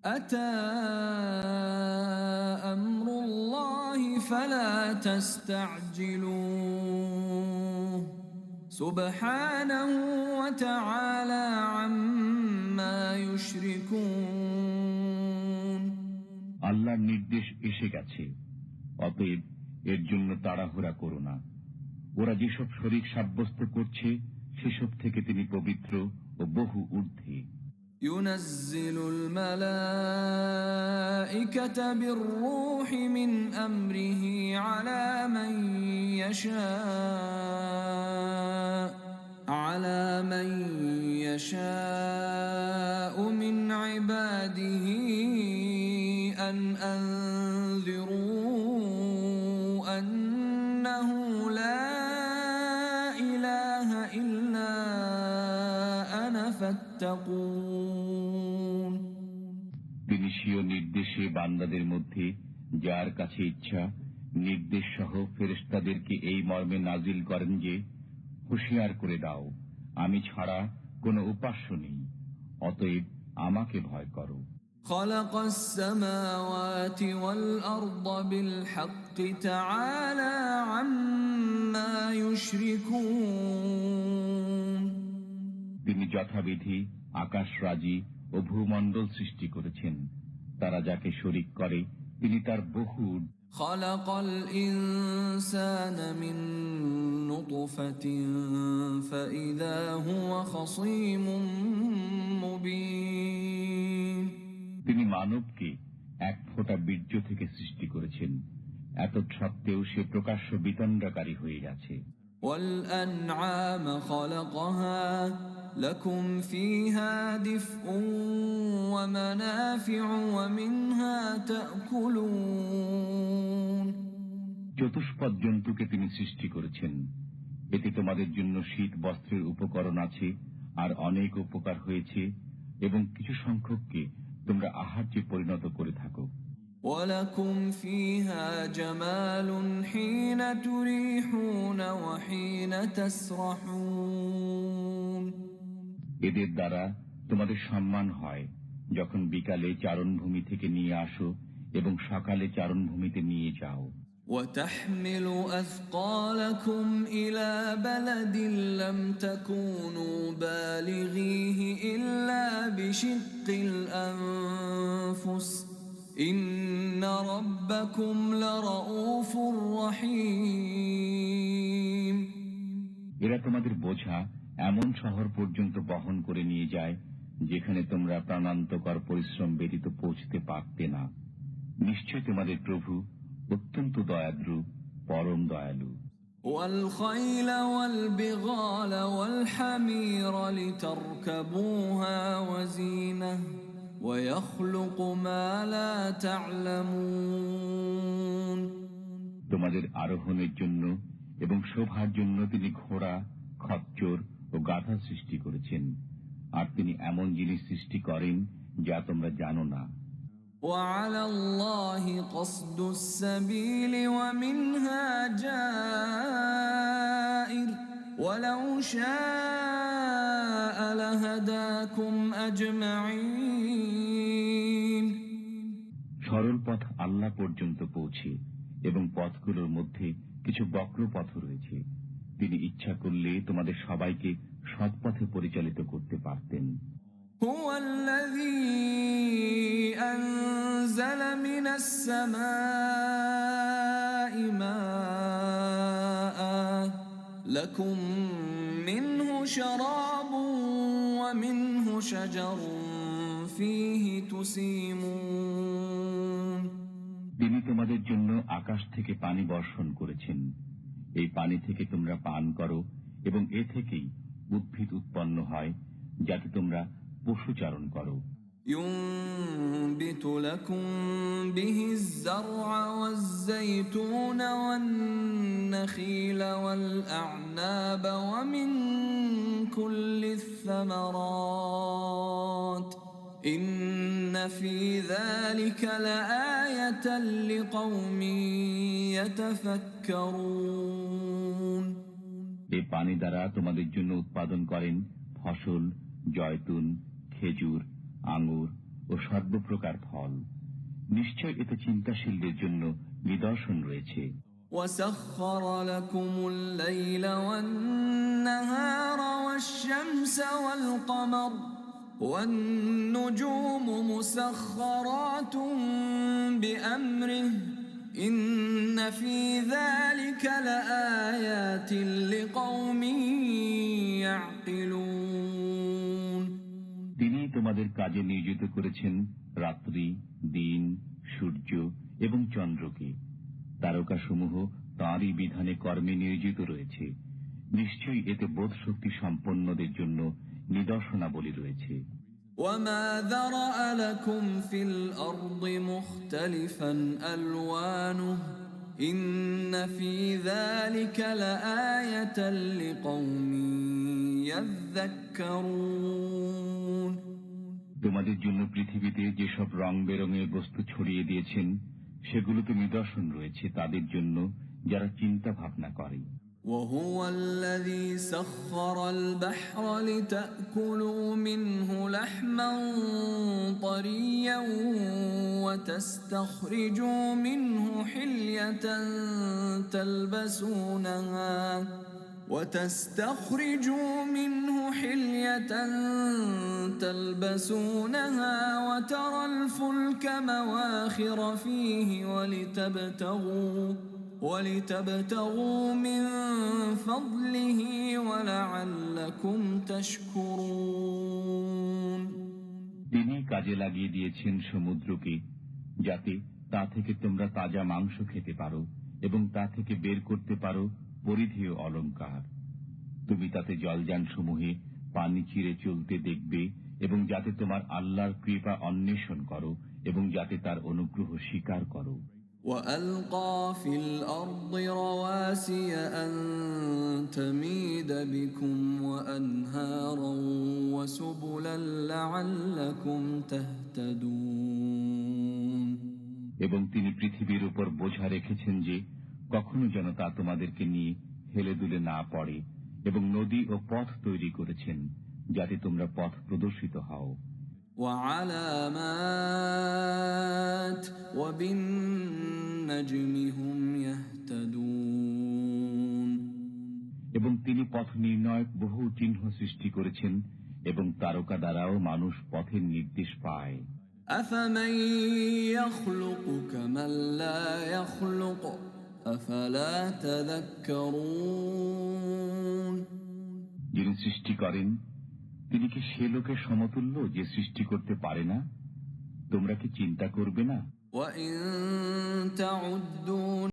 أتى أمر الله فلا تستعجلوه سبحانه وتعالى عما يشركون আল্লাহর নির্দেশ এসে গেছে, অতএব এর জন্য তাড়াহুড়া করো না। ওরা যেসব শরীক সাব্যস্ত করছে সেসব থেকে তিনি পবিত্র ও বহু ঊর্ধ্বে। ينزل الملائكة بالروح من أمره على من يشاء من عباده أن أنذروا أنه لا إله إلا أنا فاتقون তিনি স্বীয় নির্দেশে বান্দাদের মধ্যে যার কাছে ইচ্ছা নির্দেশ সহ ফেরেশতাদেরকে এই মর্মে নাজিল করেন যে, হুঁশিয়ার করে দাও, আমি ছাড়া কোনো উপাস্য নেই, অতএব আমাকে ভয় করো। خلق السماوات والأرض بالحق تعالى عما يشركون তিনি যথাবিধি আকাশরাজি ও ভূমণ্ডল সৃষ্টি করেছেন, তারা যাকে শরীক করে তিনি তার বহু। خلق الإنسان من نطفة فإذا هو خصيم مبين তিনি মানবকে এক ফোঁটা বীর্য থেকে সৃষ্টি করেছেন, এত সত্ত্বেও সে প্রকাশ্য বিতণ্ডাকারী হয়ে গেছে। والأنعام خلقها لكم فيها دفء ومنافع ومنها تأكلون চতুষ্পদ জন্তুকে তিনি সৃষ্টি করেছেন, এতে তোমাদের জন্য শীত বস্ত্রের উপকরণ আছে আর অনেক উপকার হয়েছে, এবং কিছু সংখ্যককে তোমরা আহার্যে পরিণত করে থাকো। ولكم فيها جمال حين تريحون وحين تسرحون এদের দ্বারা তোমাদের সম্মান হয় যখন বিকালে চারণভূমি থেকে নিয়ে আসো এবং সকালে চারণভূমিতে নিয়ে যাও। وتحمل أثقالكم إلى بلد لم تكونوا بالغيه إلا بشق الأنفس إن ربكم لرؤوف رحيم এরা তোমাদের বোঝা এমন শহর পর্যন্ত বহন করে নিয়ে যায় যেখানে তোমরা প্রাণান্তকর পরিশ্রম ব্যতীত পৌঁছতে পারতে না। নিশ্চয় তোমাদের প্রভু অত্যন্ত দয়াদ্র, পরম দয়ালু। والخيل والبغال والحمير لتركبوها وزينة ويخلق ما لا تعلمون তোমাদের আরোহণের জন্য এবং শোভার জন্য তিনি ঘোড়া, খচ্চর ও গাধা সৃষ্টি করেছেন, আর তিনি এমন জিনিস সৃষ্টি করেন যা তোমরা জানো না। وعلى الله قصد السبيل ومنها جائر ولو شاء لهداكم أجمعين সরল পথ আল্লাহ পর্যন্ত পৌঁছে এবং পথগুলোর মধ্যে কিছু বক্র পথ রয়েছে। তিনি ইচ্ছা করলে তোমাদের সবাইকে সৎপথে পরিচালিত করতে পারতেন। هو الذي أنزل من السماء ماء لكم منه شراب ومنه شجر فيه تسيمون তিনি তোমাদের জন্য আকাশ থেকে পানি বর্ষণ করেছেন, এই পানি থেকে তোমরা পান করো এবং এ থেকেই উদ্ভিদ উৎপন্ন হয় যাতে তোমরা পশুচারণ করো। ينبت لكم به الزرع والزيتون والنخيل والأعناب ومن كل الثمرات إن في ذلك لآية لقوم يتفكرون এই পানি দ্বারা তোমাদের জন্য উৎপাদন করেন ফসল, জয়তুন, খেজুর, আঙ্গুর ও সর্বপ্রকার ফল। নিশ্চয় এতে চিন্তাশীলদের জন্য নিদর্শন রয়েছে। وسخر لكم الليل والنهار والشمس والقمر والنجوم مسخرات بأمره إن في ذلك لآيات لقوم يعقلون। তিনি তোমাদের কাজে নিয়োজিত করেছেন রাত্রি, দিন, সূর্য এবং চন্দ্রকে। তারকাসমূহ তাঁরই বিধানে কর্মে নিয়োজিত রয়েছে। নিশ্চয়ই এতে বোধ শক্তি সম্পন্নদের জন্য নিদর্শনাবলী রয়েছে। وما ذرأ لكم في الأرض مختلفا ألوانه إن في ذلك لآية لقوم يذكرون। তোমাদের জন্য পৃথিবীতে যেসব রং বেরঙের বস্তু ছড়িয়ে দিয়েছেন সেগুলোতে নিদর্শন রয়েছে তাদের জন্য যারা চিন্তা ভাবনা করে। وهو الذي سخر البحر لتأكلوا منه لحما طريا وتستخرجوا منه حلية تلبسونها وترى الفلك مواخر فيه ولتبتغوا من فضله ولعلكم تشكرون। তিনি কাজে লাগিয়ে দিয়েছেন সমুদ্রকে যাতে তা থেকে তোমরা তাজা মাংস খেতে পারো এবং তা থেকে বের করতে পারো পরিধেয় অলংকার। তুমি তাতে জলযান সমূহে পানি চিরে চলতে দেখবে এবং যাতে তোমার আল্লাহর কৃপা অন্বেষণ করো এবং যাতে তার অনুগ্রহ স্বীকার করো। وألقى في الأرض رواسي أن تميد بكم وأنهارا وسبلا لعلكم تهتدون। এবং তিনি পৃথিবীর উপর বোঝা রেখেছেন যে কখনো যেন তা তোমাদেরকে নিয়ে হেলে দুলে না পড়ে, এবং নদী ও পথ তৈরি করেছেন যাতে তোমরা পথ প্রদর্শিত হও। وعلامات وبالنجم هم يهتدون। এবং তিনি পথ নির্ণয়ক বহু চিহ্ন সৃষ্টি করেছেন এবং তারকা দ্বারাও মানুষ পথের নির্দেশ পায়। أفمن يخلق كمن لا يخلق أفلا تذكرون। যিনি সৃষ্টি করেন তিনি কি সে লোকের সমতুল্য যে সৃষ্টি করতে পারে না? তোমরা কি চিন্তা করবে না? وإن تعدوا